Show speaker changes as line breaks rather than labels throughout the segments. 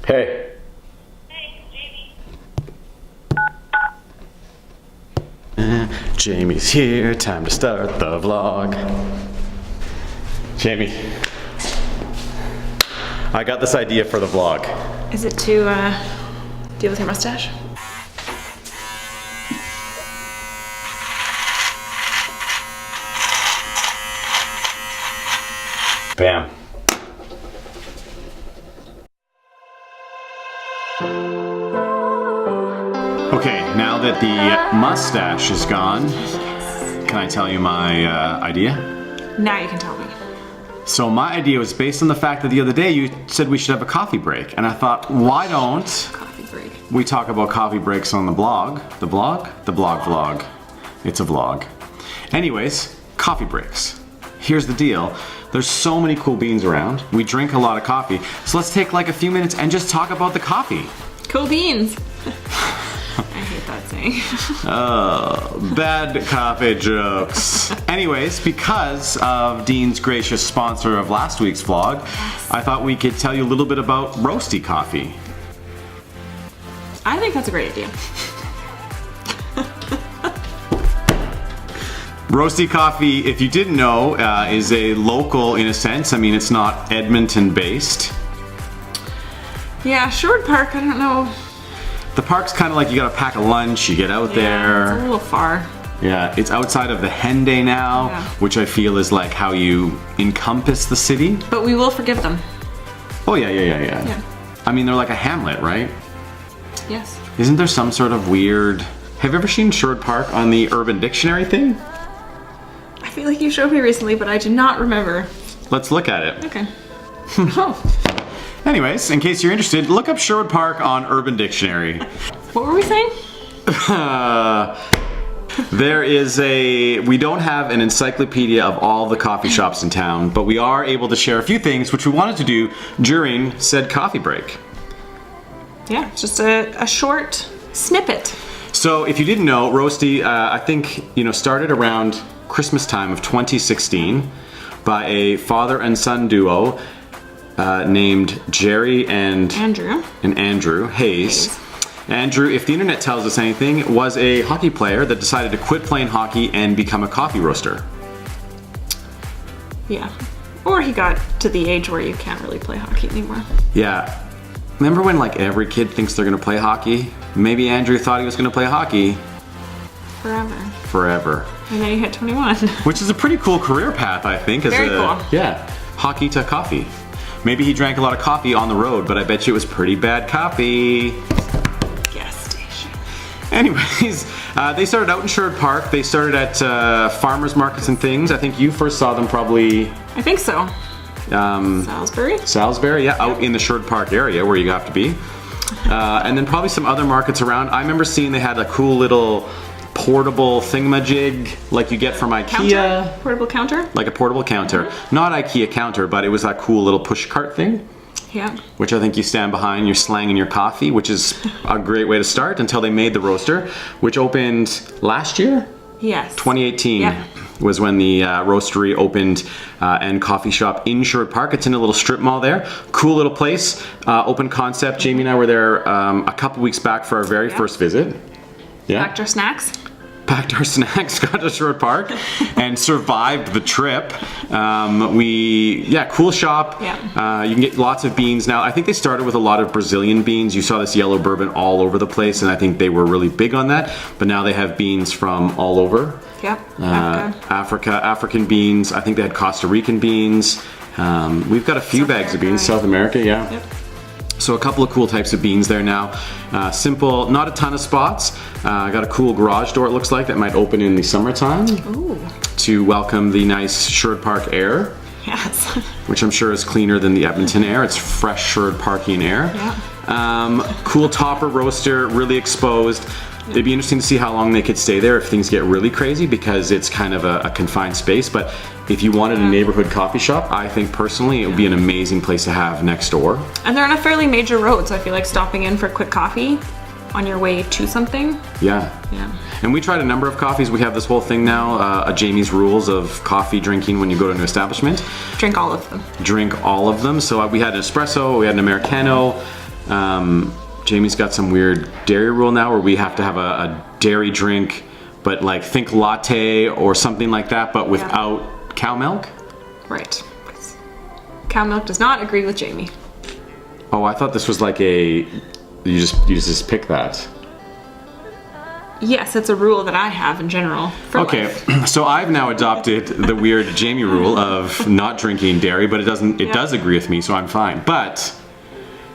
Hey.
Hey, Jamie.
Jamie's here, time to start the vlog. Jamie, I got this idea for the vlog.
Is it to deal with your mustache?
Bam. Okay, now that the mustache is gone, can I tell you my idea?
Now you can tell me.
So my idea was based on the fact that the other day you said we should have a coffee break, and I thought, why don't
Coffee break.
we talk about coffee breaks on the blog? The blog? The blog vlog. It's a vlog. Anyways, coffee breaks. Here's the deal. There's so many cool beans around. We drink a lot of coffee. So let's take like a few minutes and just talk about the coffee.
Cool beans. I hate that saying.
Bad coffee jokes. Anyways, because of Dean's gracious sponsor of last week's vlog, I thought we could tell you a little bit about Roasti coffee.
I think that's a great idea.
Roasti coffee, if you didn't know, is a local in a sense. I mean, it's not Edmonton based.
Yeah, Sherwood Park, I don't know.
The park's kind of like you gotta pack a lunch, you get out
Yeah,
there.
it's a little far.
Yeah, it's outside of the Henday now,
Yeah.
which I feel is like how you encompass the city.
But we will forgive them.
Oh yeah. I mean, they're like a hamlet, right?
Yes.
Isn't there some sort of weird... Have you ever seen Sherwood Park on the Urban Dictionary thing?
I feel like you showed me recently, but I do not remember.
Let's look at it.
Okay. Oh,
Anyways, in case you're interested, look up Sherwood Park on Urban Dictionary.
what were we saying?
There is we don't have an encyclopedia of all the coffee shops in town, but we are able to share a few things which we wanted to do during said coffee break.
Yeah, just a short snippet.
So if you didn't know, Roasti, I think, started around Christmas time of 2016 by a father and son duo named Jerry and Andrew Hayes. Andrew, if the internet tells us anything, was a hockey player that decided to quit playing hockey and become a coffee roaster.
Yeah. Or he got to the age where you can't really play hockey anymore.
Yeah. Remember when like every kid thinks they're gonna play hockey? Maybe Andrew thought he was gonna play hockey forever.
And then you hit 21.
Which is a pretty cool career path, I think.
Very cool.
Yeah, hockey to coffee. Maybe he drank a lot of coffee on the road, but I bet you it was pretty bad coffee.
Gas station.
Anyways, they started out in Sherwood Park. They started at farmers markets and things. I think you first saw them probably...
I think so. Salisbury,
yeah, out in the Sherwood Park area where you have to be. And then probably some other markets around. I remember seeing they had a cool little portable thingamajig like you get from IKEA.
Counter? Portable counter?
Like a portable counter. Mm-hmm. Not IKEA counter, but it was that cool little push cart thing.
Yeah.
Which I think you stand behind, you're slanging your coffee, which is a great way to start until they made the roaster, which opened last year?
Yes.
2018.
Yeah.
Was when the roastery opened and coffee shop in Sherwood Park. It's in a little strip mall there. Cool little place, open concept. Jamie and I were there a couple weeks back for our very first visit. Yeah.
Packed our snacks.
Packed our snacks, got to Sherwood Park, and survived the trip. Cool shop.
Yeah.
You can get lots of beans now. I think they started with a lot of Brazilian beans. You saw this yellow bourbon all over the place, and I think they were really big on that. But now they have beans from all over.
Yep.
African beans. I think they had Costa Rican beans. We've got a few bags of beans. South America, yeah.
Yep.
So a couple of cool types of beans there now. Simple, not a ton of spots. Got a cool garage door, it looks like, that might open in the summertime.
Ooh.
To welcome the nice Sherwood Park air.
Yes.
Which I'm sure is cleaner than the Edmonton air. It's fresh Sherwood Parkian air.
Yeah.
Cool topper roaster, really exposed. It'd be interesting to see how long they could stay there if things get really crazy, because it's kind of a confined space. But if you wanted a neighborhood coffee shop, I think personally it would be an amazing place to have next door. And
they're on a fairly major road, so I feel like stopping in for a quick coffee on your way to something.
Yeah. And we tried a number of coffees. We have this whole thing now, a Jamie's rules of coffee drinking when you go to an establishment.
Drink all of them.
Drink all of them. So we had an espresso, we had an Americano, Jamie's got some weird dairy rule now where we have to have a dairy drink, but like think latte or something like that, but without cow milk.
Right. Cow milk does not agree with Jamie.
Oh, I thought this was like you just pick that.
Yes, it's a rule that I have in general. For life.
So I've now adopted the weird Jamie rule of not drinking dairy, but it does agree with me, so I'm fine. But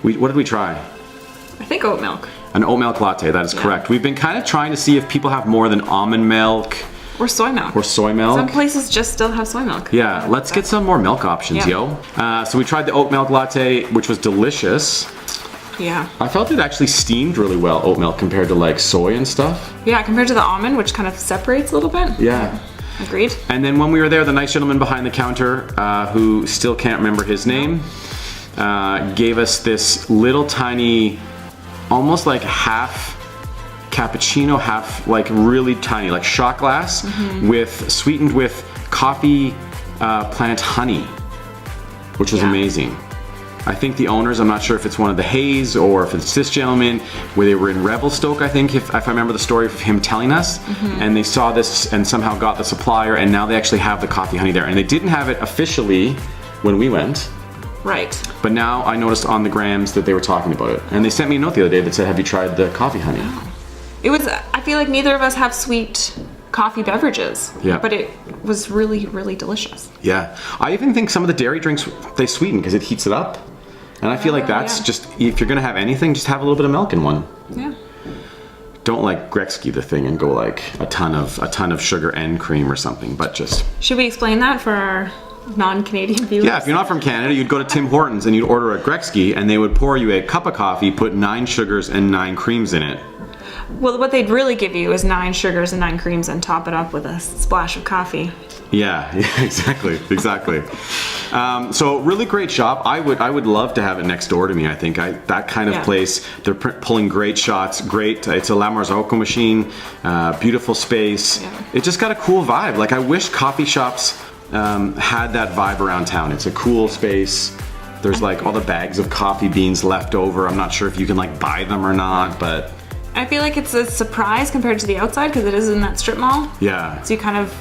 what did we try?
I think oat milk.
An oat milk latte, that is correct. We've been kind of trying to see if people have more than almond milk.
Or soy milk.
Some
places just still have soy milk.
Yeah, let's get some more milk options, yo. So we tried the oat milk latte, which was delicious.
Yeah.
I felt it actually steamed really well, oat milk, compared to like soy and stuff.
Yeah, compared to the almond, which kind of separates a little bit.
Yeah.
Agreed.
And then when we were there, the nice gentleman behind the counter, who still can't remember his name, gave us this little tiny, almost like half cappuccino, half like really tiny, like shot glass, sweetened with coffee plant honey, which was amazing. I think the owners, I'm not sure if it's one of the Hayes or if it's this gentleman, where they were in Revelstoke, I think, if I remember the story of him telling us, and they saw this and somehow got the supplier, and now they actually have the coffee honey there. And they didn't have it officially when we went.
Right.
But now I noticed on the grams that they were talking about it. And they sent me a note the other day that said, have you tried the coffee honey?
I feel like neither of us have sweet coffee beverages.
Yeah.
But it was really, really delicious.
Yeah. I even think some of the dairy drinks, they sweeten because it heats it up. And I feel like that's just, if you're gonna have anything, just have a little bit of milk in one.
Yeah.
Don't like Gretzky the thing and go like a ton of sugar and cream or something, but just.
Should we explain that for our non-Canadian viewers?
Yeah, if you're not from Canada, you'd go to Tim Hortons and you'd order a Gretzky, and they would pour you a cup of coffee, put 9 sugars and 9 creams in it.
Well, what they'd really give you is 9 sugars and 9 creams and top it up with a splash of coffee.
Yeah, exactly. So really great shop. I would love to have it next door to me. I think that kind of place. They're pulling great shots. Great. It's a La Marzocco machine. Beautiful space. Yeah. It just got a cool vibe. Like I wish coffee shops had that vibe around town. It's a cool space. There's like all the bags of coffee beans left over. I'm not sure if you can like buy them or not, but.
I feel like it's a surprise compared to the outside because it is in that strip mall.
Yeah.
So you kind of,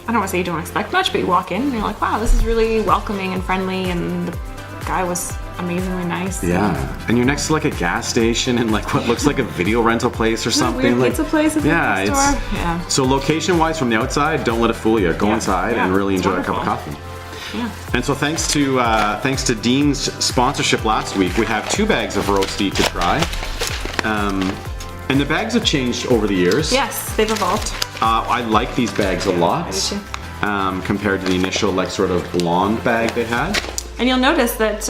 I don't want to say you don't expect much, but you walk in and you're like, wow, this is really welcoming and friendly, and the guy was amazingly nice.
Yeah. And you're next to like a gas station and like what looks like a video rental place or something.
Weird pizza place at the store. Yeah.
So location-wise from the outside, don't let it fool you. Go inside and really enjoy a cup of coffee.
Yeah.
And so thanks to Dean's sponsorship last week, we have 2 bags of Roasti to try. And the bags have changed over the years.
Yes, they've evolved.
I like these bags a lot.
I do too.
Compared to the initial like sort of blonde bag they had.
And you'll notice that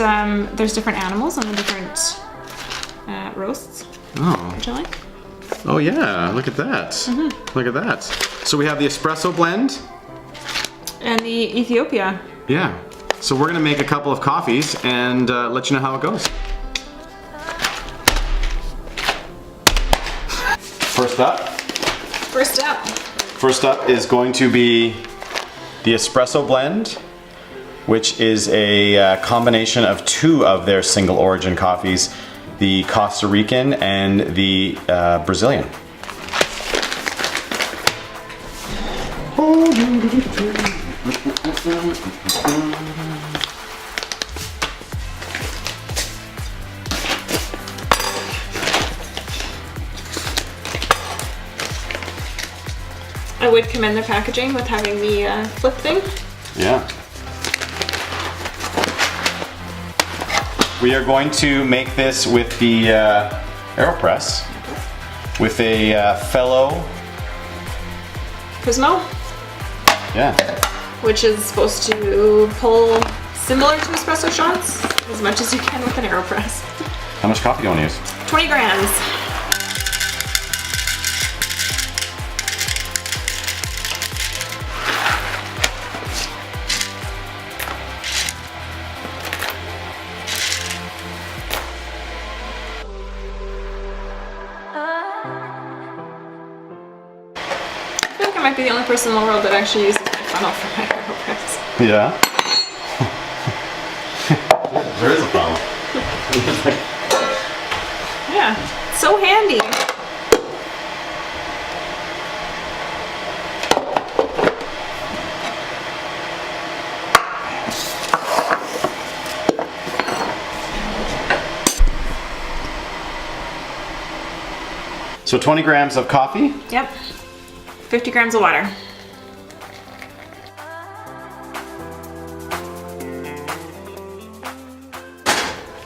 there's different animals on the different roasts.
Oh.
Which I like.
Oh yeah, look at that. Look at that. So we have the espresso blend.
And the Ethiopia.
Yeah. So we're gonna make a couple of coffees and let you know how it goes. First up is going to be the espresso blend, which is a combination of 2 of their single origin coffees, the Costa Rican and the Brazilian.
I would commend their packaging with having the flip thing.
Yeah. We are going to make this with the AeroPress with a fellow
Prismo.
Yeah.
Which is supposed to pull similar to espresso shots as much as you can with an AeroPress.
How much coffee do you want to use?
20 grams. I might be the only person in the world that actually uses my funnel for my AeroPress.
Yeah. There is a funnel.
Yeah, so handy.
So 20 grams of coffee.
Yep. 50 grams of water.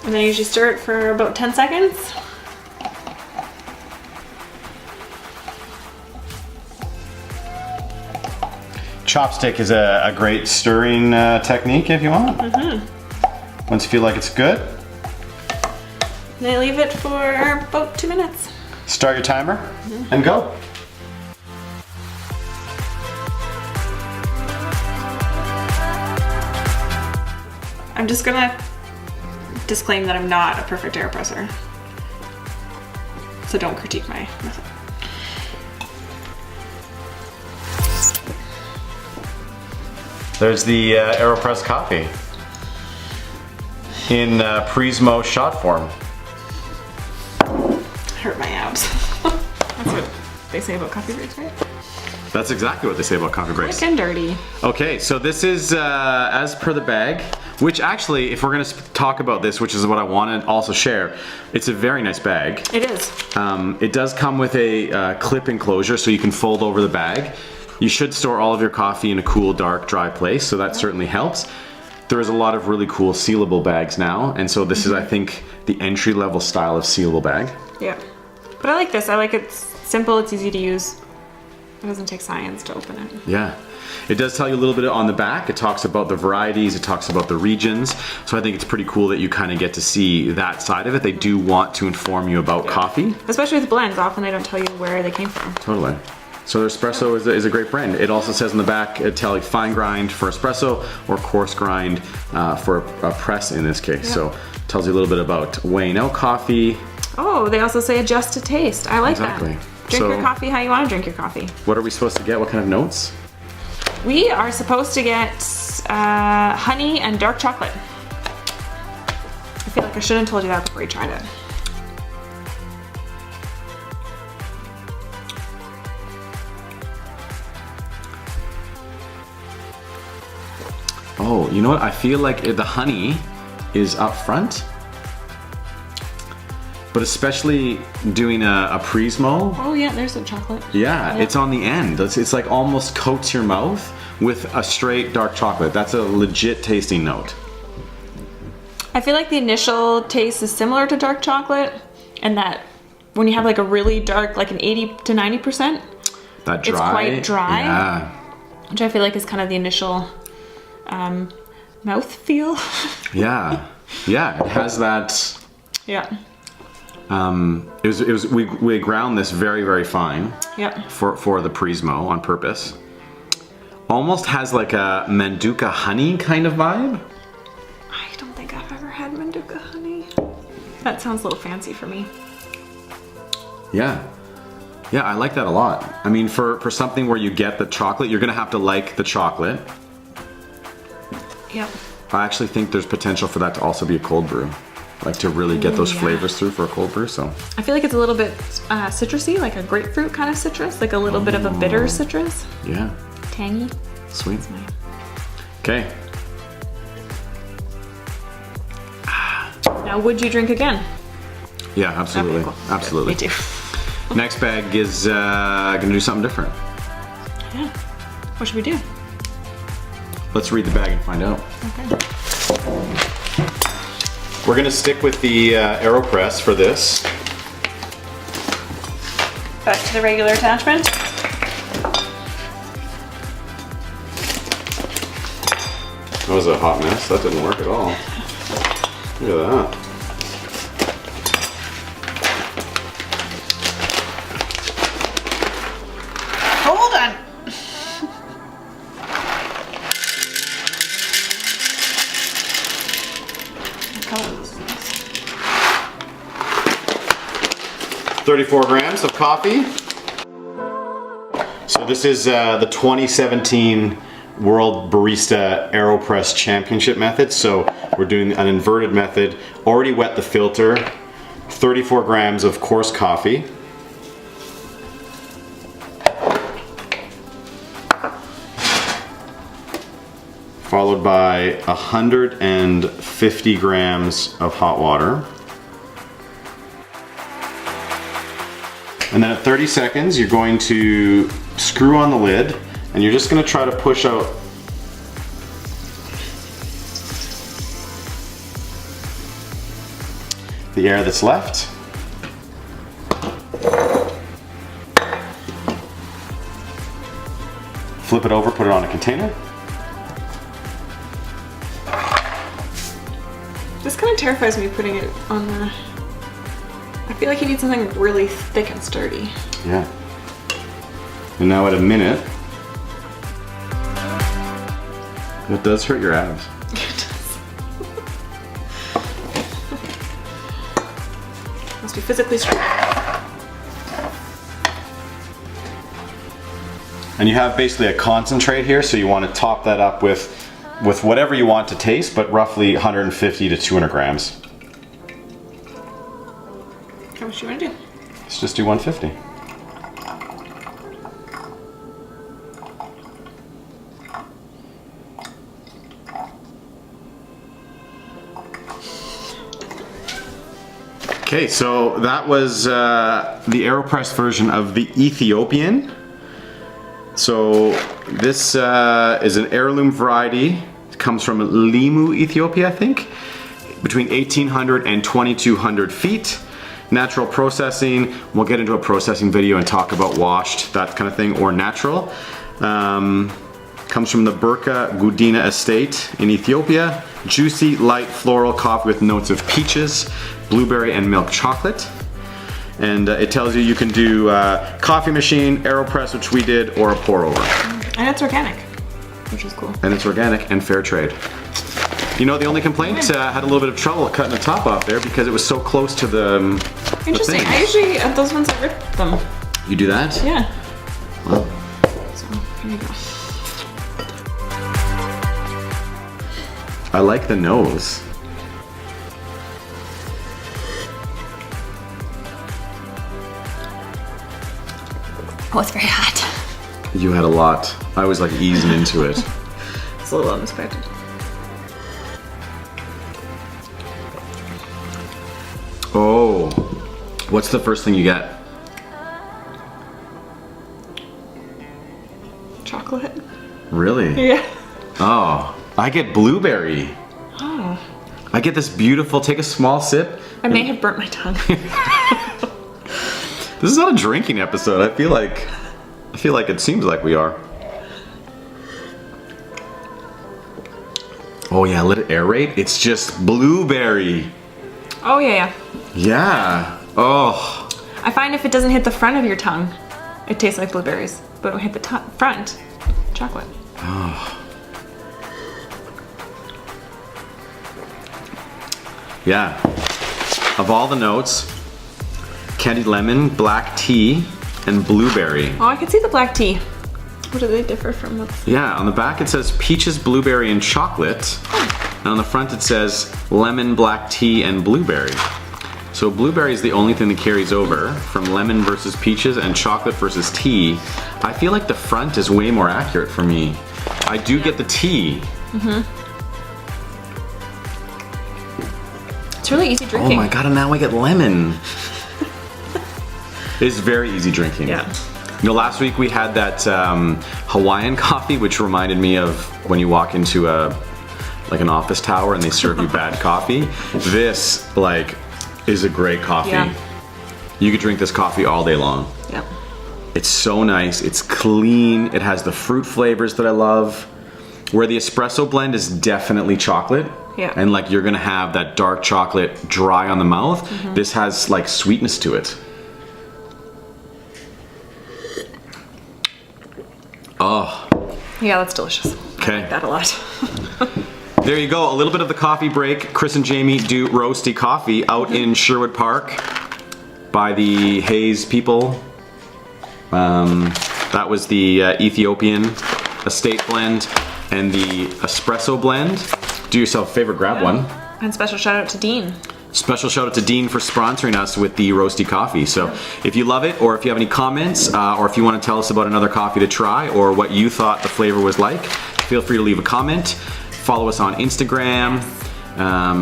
And then I usually stir it for about 10 seconds.
Chopstick is a great stirring technique if you want. Once you feel like it's good.
And I leave it for about 2 minutes.
Start your timer and go.
I'm just gonna disclaim that I'm not a perfect AeroPresser. So don't critique my method.
There's the AeroPress coffee in Prismo shot form.
Hurt my abs. That's what they say about coffee breaks, right?
That's exactly what they say about coffee breaks.
Quick and dirty.
Okay, so this is as per the bag, which actually, if we're gonna talk about this, which is what I want to also share, it's a very nice bag.
It is.
It does come with a clip enclosure so you can fold over the bag. You should store all of your coffee in a cool, dark, dry place, so that certainly helps. There is a lot of really cool sealable bags now, and so this is, I think, the entry-level style of sealable bag.
Yeah. But I like this. I like it's simple, it's easy to use. It doesn't take science to open it.
Yeah. It does tell you a little bit on the back. It talks about the varieties, it talks about the regions. So I think it's pretty cool that you kind of get to see that side of it. They do want to inform you about coffee.
Especially with blends, often they don't tell you where they came from.
Totally. So their espresso is a great brand. It also says on the back, it tells you fine grind for espresso or coarse grind for a press in this case.
Yeah.
So it tells you a little bit about weighing out coffee.
Oh, they also say adjust to taste. I like that.
Exactly.
Drink
So-
your coffee how you want to drink your coffee.
What are we supposed to get? What kind of notes?
We are supposed to get honey and dark chocolate. I feel like I should have told you that before you tried it.
Oh, you know what? I feel like the honey is up front. But especially doing a Prismo,
Oh yeah, there's some chocolate.
yeah, it's on the end. It's like almost coats your mouth with a straight dark chocolate. That's a legit tasting note.
I feel like the initial taste is similar to dark chocolate, and that when you have like a really dark, like an 80 to 90%,
That dry.
it's quite dry.
Yeah.
Which I feel like is kind of the initial mouth feel.
Yeah. Yeah, it has that.
Yeah.
We ground this very, very fine.
Yep.
For the Prismo on purpose. Almost has like a Manduka honey kind of vibe.
I don't think I've ever had Manduka honey. That sounds a little fancy for me.
Yeah. Yeah, I like that a lot. I mean, for something where you get the chocolate, you're gonna have to like the chocolate.
Yep.
I actually think there's potential for that to also be a cold brew. Like to really get those
yeah.
flavors through for a cold brew, so.
I feel like it's a little bit citrusy, like a grapefruit kind of citrus, like a little bit of a bitter citrus.
Yeah,
Tangy.
sweet.
That's my...
Okay.
Now, would you drink again?
Yeah, absolutely.
Okay, cool.
Absolutely.
Good. Me too.
Next bag is gonna do something different.
Yeah. What should we do?
Let's read the bag and find out.
Okay.
We're gonna stick with the AeroPress for this.
Back to the regular attachment.
That was a hot mess. That didn't work at all. Look at that.
Hold on. What color is this?
34 grams of coffee. So this is the 2017 World Barista AeroPress Championship method. So we're doing an inverted method. Already wet the filter 34 grams of coarse coffee. Followed by 150 grams of hot water. And then at 30 seconds, you're going to screw on the lid and you're just going to try to push out the air that's left. Flip it over, put it on a container.
This kind of terrifies me putting it on the... I feel like you need something really thick and sturdy.
Yeah. And now at a minute, it does hurt your abs.
It does. Must be physically strong.
And you have basically a concentrate here, so you want to top that up with whatever you want to taste, but roughly 150 to 200 grams.
How much do you want to do?
Let's just do 150. Okay, so that was the AeroPress version of the Ethiopian. So this is an heirloom variety. It comes from Limu, Ethiopia, I think. Between 1,800 and 2,200 feet. Natural processing. We'll get into a processing video and talk about washed, that kind of thing, or natural. Comes from the Burka Gudina estate in Ethiopia. Juicy, light, floral coffee with notes of peaches, blueberry, and milk chocolate. And it tells you can do coffee machine, AeroPress, which we did, or a pour over.
And it's organic, which is cool.
And it's organic and fair trade. You know, the only complaint, had a little bit of trouble cutting the top off there because it was so close to the
Interesting.
thing.
I usually, at those ones, I rip them.
You do that?
Yeah.
Well.
So, here you go.
I like the nose.
Oh, it's very hot.
You had a lot. I was like easing into it.
It's a little unexpected.
Oh, what's the first thing you get?
Chocolate.
Really?
Yeah.
Oh, I get blueberry.
Oh.
I get this beautiful, take a small sip.
I may have burnt my tongue.
This is not a drinking episode. I feel like it seems like we are. Oh yeah, let it aerate. It's just blueberry.
Oh, yeah.
Yeah. Oh.
I find if it doesn't hit the front of your tongue, it tastes like blueberries. But when it hit the front, chocolate.
Oh. Yeah. Of all the notes, candied lemon, black tea, and blueberry.
Oh, I can see the black tea. What do they differ from?
Yeah, on the back it says peaches, blueberry, and chocolate. And on the front it says lemon, black tea, and blueberry. So blueberry is the only thing that carries over from lemon versus peaches and chocolate versus tea. I feel like the front is way more accurate for me. I do get the tea.
Mm-hmm. It's really easy drinking.
Oh my god, and now I get lemon. It's very easy drinking.
Yeah.
You know, last week we had that Hawaiian coffee, which reminded me of when you walk into like an office tower and they serve you bad coffee. This, like, is a great coffee.
Yeah.
You could drink this coffee all day long.
Yep.
It's so nice, it's clean, it has the fruit flavors that I love. Where the espresso blend is definitely chocolate.
Yeah.
And like you're gonna have that dark chocolate dry on the mouth. Mm-hmm. This has like sweetness to it. Oh.
Yeah, that's delicious.
Okay.
I like that a lot.
There you go, a little bit of the coffee break. Chris and Jamie do Roasti coffee out in Sherwood Park by the Hayes people. That was the Ethiopian estate blend and the espresso blend. Do yourself a favor, grab one.
And special shout out to Dean.
Special shout out to Dean for sponsoring us with the Roasti coffee. So if you love it, or if you have any comments, or if you want to tell us about another coffee to try, or what you thought the flavor was like, feel free to leave a comment. Follow us on Instagram.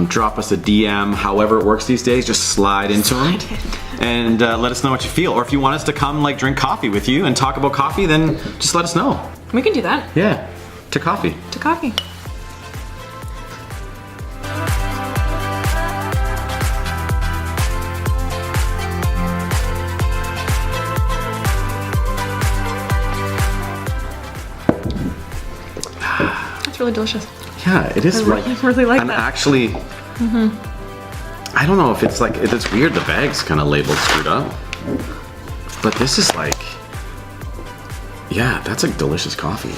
Drop us a DM, however it works these days. Just slide into them and let us know what you feel. Or if you want us to come like drink coffee with you and talk about coffee, then just let us know.
We can do that.
Yeah, to coffee.
To coffee. That's really delicious.
Yeah, it is.
I really like
and
that.
Actually, I don't know if it's like, it's weird, the bag's kind of labeled screwed up. But this is like, yeah, that's a delicious coffee.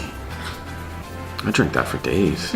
I drink that for days.